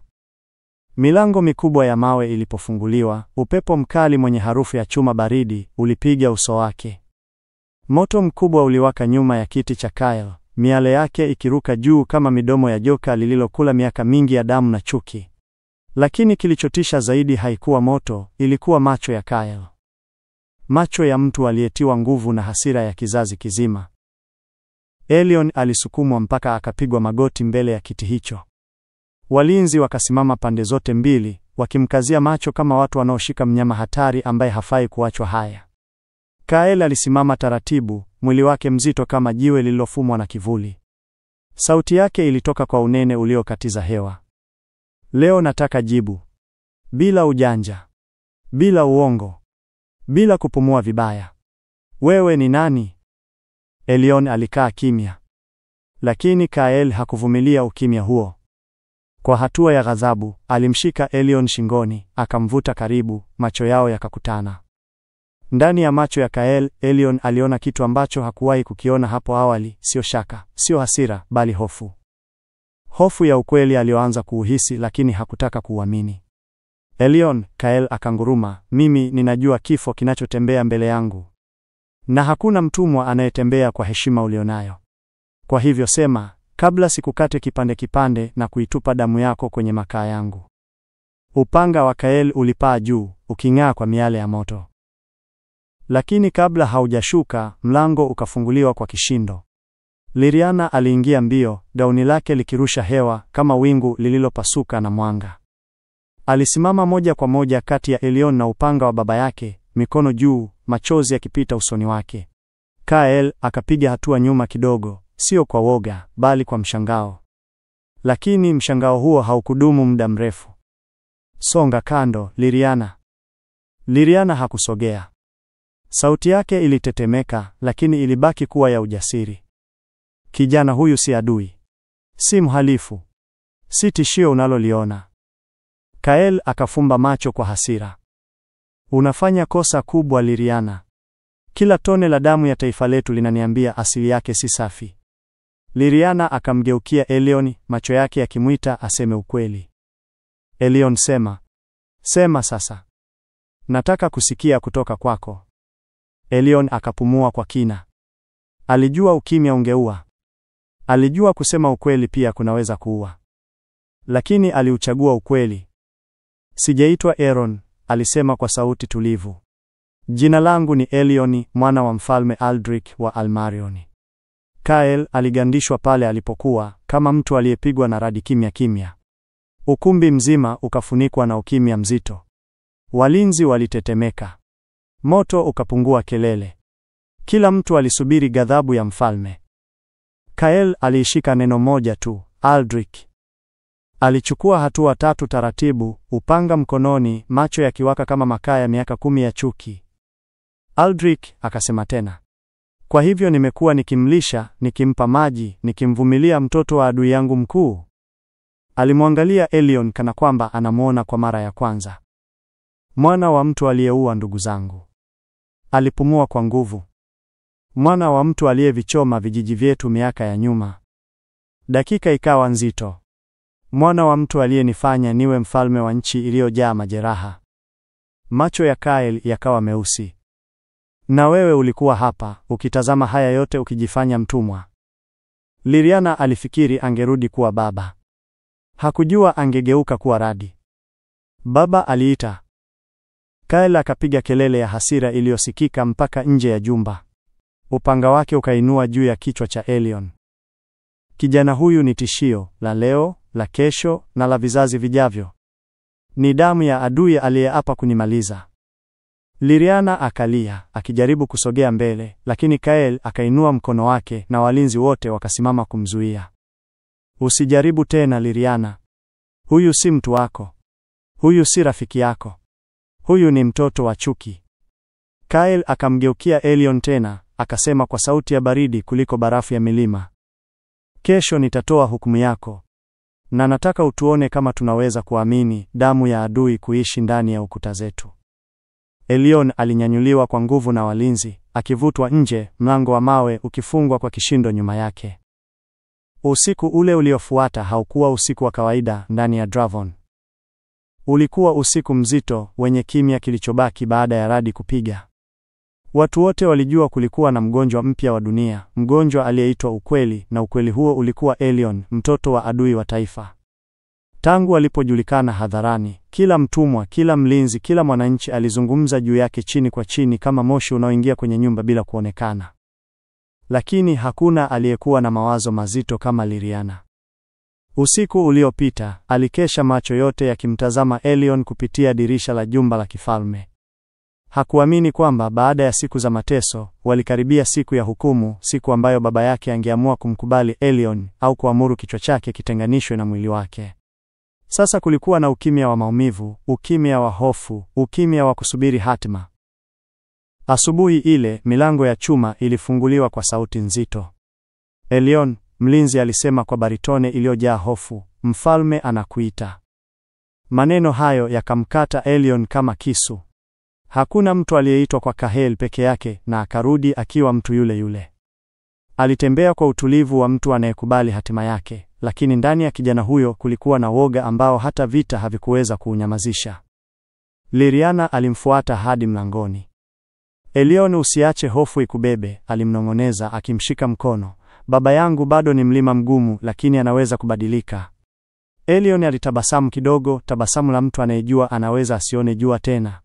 Milango mikubwa ya mawe ilipofunguliwa, upepo mkali mwenye harufu ya chuma baridi ulipiga uso wake. Moto mkubwa uliwaka nyuma ya kiti cha Kael, miale yake ikiruka juu kama midomo ya joka lililokula miaka mingi ya damu na chuki. Lakini kilichotisha zaidi haikuwa moto, ilikuwa macho ya Kael. Macho ya mtu aliyetiwa nguvu na hasira ya kizazi kizima. Elyon alisukumwa mpaka akapigwa magoti mbele ya kiti hicho. Walinzi wakasimama pande zote mbili, wakimkazia macho kama watu wanaoshika mnyama hatari ambaye hafai kuachwa haya. Kael alisimama taratibu, mwili wake mzito kama jiwe lililofumwa na kivuli. Sauti yake ilitoka kwa unene uliokatiza hewa. Leo nataka jibu. Bila ujanja. Bila uongo. Bila kupumua vibaya. Wewe ni nani? Elyon alikaa kimya. Lakini Kael hakuvumilia ukimya huo. Kwa hatua ya ghadhabu, alimshika Elyon shingoni, akamvuta karibu, macho yao yakakutana. Ndani ya macho ya Kael, Elyon aliona kitu ambacho hakuwahi kukiona hapo awali, sio shaka, sio hasira, bali hofu. Hofu ya ukweli aliyoanza kuuhisi lakini hakutaka kuuamini. Elyon, Kael akanguruma, mimi ninajua kifo kinachotembea mbele yangu. Na hakuna mtumwa anayetembea kwa heshima ulionayo. Kwa hivyo sema, kabla sikukate kipande kipande na kuitupa damu yako kwenye makaa yangu. Upanga wa Kael ulipaa juu, uking'aa kwa miale ya moto. Lakini kabla haujashuka, mlango ukafunguliwa kwa kishindo. Liriana aliingia mbio, gauni lake likirusha hewa kama wingu lililopasuka na mwanga. Alisimama moja kwa moja kati ya Elyon na upanga wa baba yake, mikono juu, machozi yakipita usoni wake. Kael akapiga hatua nyuma kidogo, sio kwa woga, bali kwa mshangao. Lakini mshangao huo haukudumu muda mrefu. Songa kando, Liriana. Liriana hakusogea. Sauti yake ilitetemeka, lakini ilibaki kuwa ya ujasiri. Kijana huyu si adui. Si mhalifu. Si tishio unaloliona. Kael akafumba macho kwa hasira. Unafanya kosa kubwa, Liriana. Kila tone la damu ya taifa letu linaniambia asili yake si safi. Liriana akamgeukia Elyon, macho yake yakimwita aseme ukweli. Elyon, sema. Sema sasa. Nataka kusikia kutoka kwako. Elyon akapumua kwa kina. Alijua ukimya ungeua. Alijua kusema ukweli pia kunaweza kuua. Lakini aliuchagua ukweli. Sijaitwa Aaron, alisema kwa sauti tulivu. Jina langu ni Elyon, mwana wa mfalme Aldric wa Almarion. Kael aligandishwa pale alipokuwa, kama mtu aliyepigwa na radi kimya kimya. Ukumbi mzima ukafunikwa na ukimya mzito. Walinzi walitetemeka. Moto ukapungua kelele. Kila mtu alisubiri ghadhabu ya mfalme. Kael aliishika neno moja tu, Aldric. Alichukua hatua 3 taratibu, upanga mkononi, macho yakiwaka kama makaa ya miaka 10 ya chuki. Aldric, akasema tena. Kwa hivyo nimekuwa nikimlisha, nikimpa maji, nikimvumilia mtoto wa adui yangu mkuu. Alimwangalia Elyon kana kwamba anamuona kwa mara ya kwanza. Mwana wa mtu aliyeua ndugu zangu. Alipumua kwa nguvu. Mwana wa mtu aliyevichoma vijiji vyetu miaka ya nyuma. Dakika ikawa nzito. Mwana wa mtu aliyenifanya niwe mfalme wa nchi iliyojaa majeraha. Macho ya Kael yakawa meusi. Na wewe ulikuwa hapa, ukitazama haya yote ukijifanya mtumwa. Liriana alifikiri angerudi kuwa baba. Hakujua angegeuka kuwa radi. Baba, aliita. Kael akapiga kelele ya hasira iliyosikika mpaka nje ya jumba. Upanga wake ukainua juu ya kichwa cha Elyon. Kijana huyu ni tishio, la leo, la kesho, na la vizazi vijavyo. Ni damu ya adui aliyeapa kunimaliza. Liriana akalia, akijaribu kusogea mbele, lakini Kael akainua mkono wake na walinzi wote wakasimama kumzuia. Usijaribu tena, Liriana. Huyu si mtu wako. Huyu si rafiki yako. Huyu ni mtoto wa chuki. Kael akamgeukia Elyon tena, akasema kwa sauti ya baridi kuliko barafu ya milima. Kesho nitatoa hukumu yako. Na nataka utuone kama tunaweza kuamini damu ya adui kuishi ndani ya ukuta zetu. Elyon alinyanyuliwa kwa nguvu na walinzi, akivutwa nje, mlango wa mawe ukifungwa kwa kishindo nyuma yake. Usiku ule uliofuata haukuwa usiku wa kawaida ndani ya Dravon. Ulikuwa usiku mzito, wenye kimya kilichobaki baada ya radi kupiga. Watu wote walijua kulikuwa na mgonjwa mpya wa dunia, mgonjwa aliyeitwa ukweli, na ukweli huo ulikuwa Elyon, mtoto wa adui wa taifa. Tangu alipojulikana hadharani, kila mtumwa, kila mlinzi, kila mwananchi alizungumza juu yake chini kwa chini kama moshi unaoingia kwenye nyumba bila kuonekana. Lakini hakuna aliyekuwa na mawazo mazito kama Liriana. Usiku uliopita, alikesha macho yote yakimtazama Elion kupitia dirisha la jumba la kifalme. Hakuamini kwamba baada ya siku za mateso, walikaribia siku ya hukumu, siku ambayo baba yake angeamua kumkubali Elion au kuamuru kichwa chake kitenganishwe na mwili wake. Sasa kulikuwa na ukimya wa maumivu, ukimya wa hofu, ukimya wa kusubiri hatima. Asubuhi ile, milango ya chuma ilifunguliwa kwa sauti nzito. Elion, mlinzi alisema kwa baritone iliyojaa hofu, mfalme anakuita. Maneno hayo yakamkata Elion kama kisu. Hakuna mtu aliyeitwa kwa Kahel peke yake, na akarudi akiwa mtu yule yule. Alitembea kwa utulivu wa mtu anayekubali hatima yake, lakini ndani ya kijana huyo kulikuwa na woga ambao hata vita havikuweza kuunyamazisha. Liriana alimfuata hadi mlangoni. Elion, usiache hofu ikubebe, alimnong'oneza akimshika mkono. Baba yangu bado ni mlima mgumu, lakini anaweza kubadilika. Elion alitabasamu kidogo, tabasamu la mtu anayejua anaweza asione jua tena.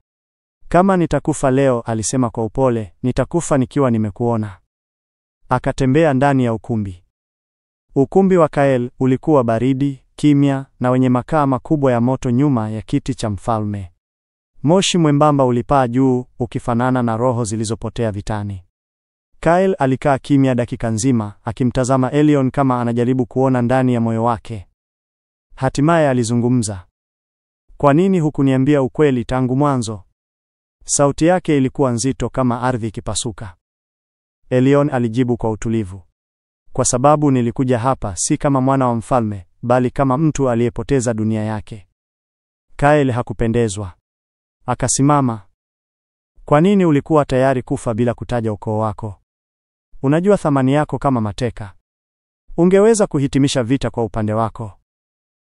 Kama nitakufa leo, alisema kwa upole, nitakufa nikiwa nimekuona. Akatembea ndani ya ukumbi. Ukumbi wa Kahel ulikuwa baridi, kimya na wenye makaa makubwa ya moto nyuma ya kiti cha mfalme. Moshi mwembamba ulipaa juu, ukifanana na roho zilizopotea vitani. Kahel alikaa kimya dakika nzima, akimtazama Elion kama anajaribu kuona ndani ya moyo wake. Hatimaye alizungumza. Kwa nini hukuniambia ukweli tangu mwanzo? Sauti yake ilikuwa nzito kama ardhi ikipasuka. Elion alijibu kwa utulivu. Kwa sababu nilikuja hapa si kama mwana wa mfalme, bali kama mtu aliyepoteza dunia yake. Kahel hakupendezwa. Akasimama. Kwa nini ulikuwa tayari kufa bila kutaja ukoo wako? Unajua thamani yako kama mateka. Ungeweza kuhitimisha vita kwa upande wako.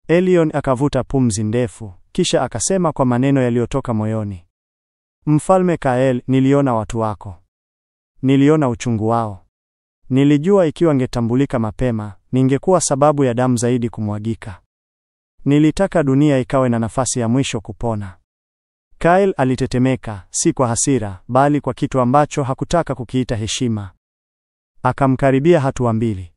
Elion akavuta pumzi ndefu, kisha akasema kwa maneno yaliyotoka moyoni. Mfalme Kahel, niliona watu wako. Niliona uchungu wao. Nilijua ikiwa ngetambulika mapema, ningekuwa sababu ya damu zaidi kumwagika. Nilitaka dunia ikawe na nafasi ya mwisho kupona. Kahel alitetemeka, si kwa hasira, bali kwa kitu ambacho hakutaka kukiita heshima. Akamkaribia hatua mbili.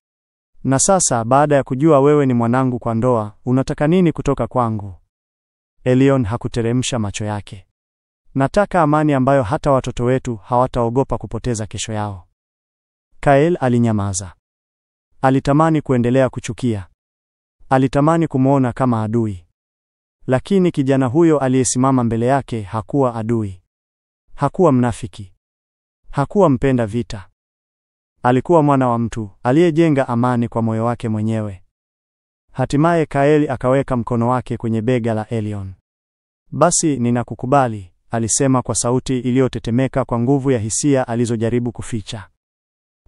Na sasa, baada ya kujua wewe ni mwanangu kwa ndoa, unataka nini kutoka kwangu? Elion hakuteremsha macho yake. Nataka amani ambayo hata watoto wetu hawataogopa kupoteza kesho yao. Kahel alinyamaza. Alitamani kuendelea kuchukia. Alitamani kumuona kama adui. Lakini kijana huyo aliyesimama mbele yake hakuwa adui. Hakuwa mnafiki. Hakuwa mpenda vita. Alikuwa mwana wa mtu aliyejenga amani kwa moyo wake mwenyewe. Hatimaye Kahel akaweka mkono wake kwenye bega la Elion. Basi ninakukubali, alisema kwa sauti iliyotetemeka kwa nguvu ya hisia alizojaribu kuficha.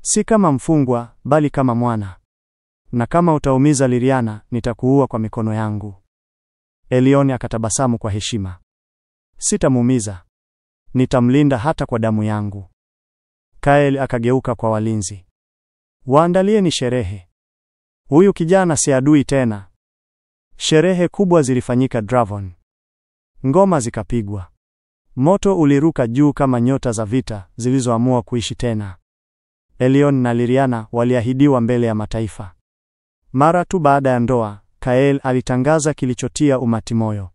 Si kama mfungwa, bali kama mwana. Na kama utaumiza Liriana, nitakuua kwa mikono yangu. Elion akatabasamu kwa heshima. Sitamuumiza. Nitamlinda hata kwa damu yangu. Kahel akageuka kwa walinzi. Waandalieni sherehe. Huyu kijana si adui tena. Sherehe kubwa zilifanyika Dravon. Ngoma zikapigwa. Moto uliruka juu kama nyota za vita zilizoamua kuishi tena. Elion na Liriana waliahidiwa mbele ya mataifa. Mara tu baada ya ndoa, Kahel alitangaza kilichotia umati moyo.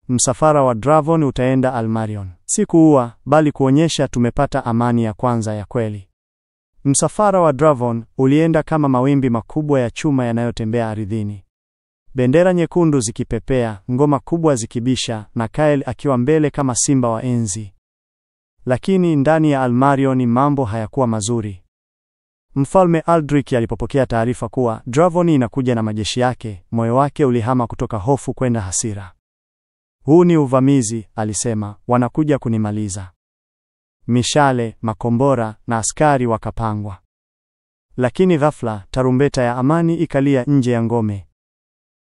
Msafara wa Dravon utaenda Almarion. Si kuua, bali kuonyesha tumepata amani ya kwanza ya kweli. Msafara wa Dravon ulienda kama mawimbi makubwa ya chuma yanayotembea ardhini. Bendera nyekundu zikipepea, ngoma kubwa zikibisha, na Kahel akiwa mbele kama simba wa enzi. Lakini ndani ya Almarion mambo hayakuwa mazuri. Mfalme Aldrich alipopokea taarifa kuwa Dravon inakuja na majeshi yake, moyo wake ulihama kutoka hofu kwenda hasira. Huu ni uvamizi, alisema, wanakuja kunimaliza. Mishale, makombora na askari wakapangwa. Lakini ghafla, tarumbeta ya amani ikalia nje ya ngome.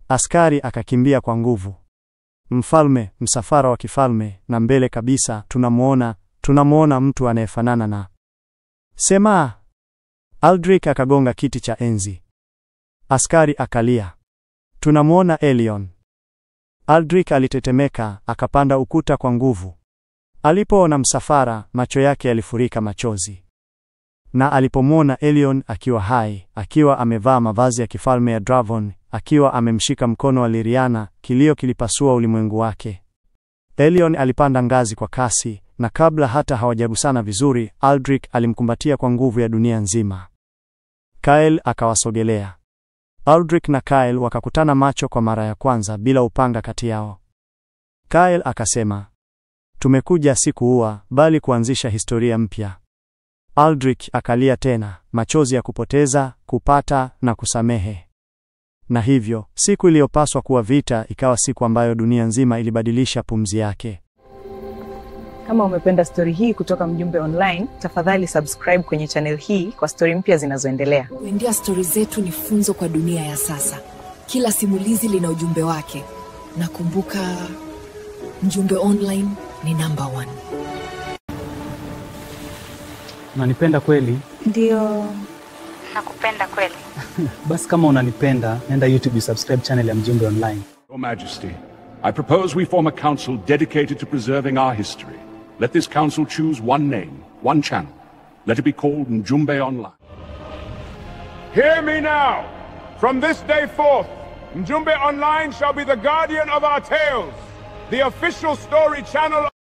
Askari akakimbia kwa nguvu. Mfalme, msafara wa kifalme, na mbele kabisa tunamuona mtu anayefanana na. Sema! Aldrich akagonga kiti cha enzi. Askari akalia. Tunamuona Elion. Aldrich alitetemeka, akapanda ukuta kwa nguvu. Alipoona msafara, macho yake yalifurika machozi. Na alipomwona Elion akiwa hai, akiwa amevaa mavazi ya kifalme ya Dravon, akiwa amemshika mkono wa Liriana, kilio kilipasua ulimwengu wake. Elion alipanda ngazi kwa kasi, na kabla hata hawajagusana vizuri, Aldrich alimkumbatia kwa nguvu ya dunia nzima. Kyle akawasogelea. Aldrich na Kyle wakakutana macho kwa mara ya kwanza bila upanga kati yao. Kyle akasema, tumekuja si kuua, bali kuanzisha historia mpya. Aldrich akalia tena, machozi ya kupoteza, kupata na kusamehe. Na hivyo, siku iliyopaswa kuwa vita ikawa siku ambayo dunia nzima ilibadilisha pumzi yake. Kama umependa story hii kutoka Mjumbe Online, tafadhali subscribe kwenye channel hii kwa story mpya zinazoendelea. Kuendea story zetu ni funzo kwa dunia ya sasa. Kila simulizi lina ujumbe wake. Na kumbuka, Mjumbe Online ni number 1. Unanipenda kweli? Ndio. Nakupenda kweli. Basi kama unanipenda, nenda YouTube subscribe channel ya Mjumbe Online. Your Majesty, I propose we form a council dedicated to preserving our history. Let this council choose one name, one channel. Let it be called Mjumbe Online. Hear me now. From this day forth, Mjumbe Online shall be the guardian of our tales, the official story channel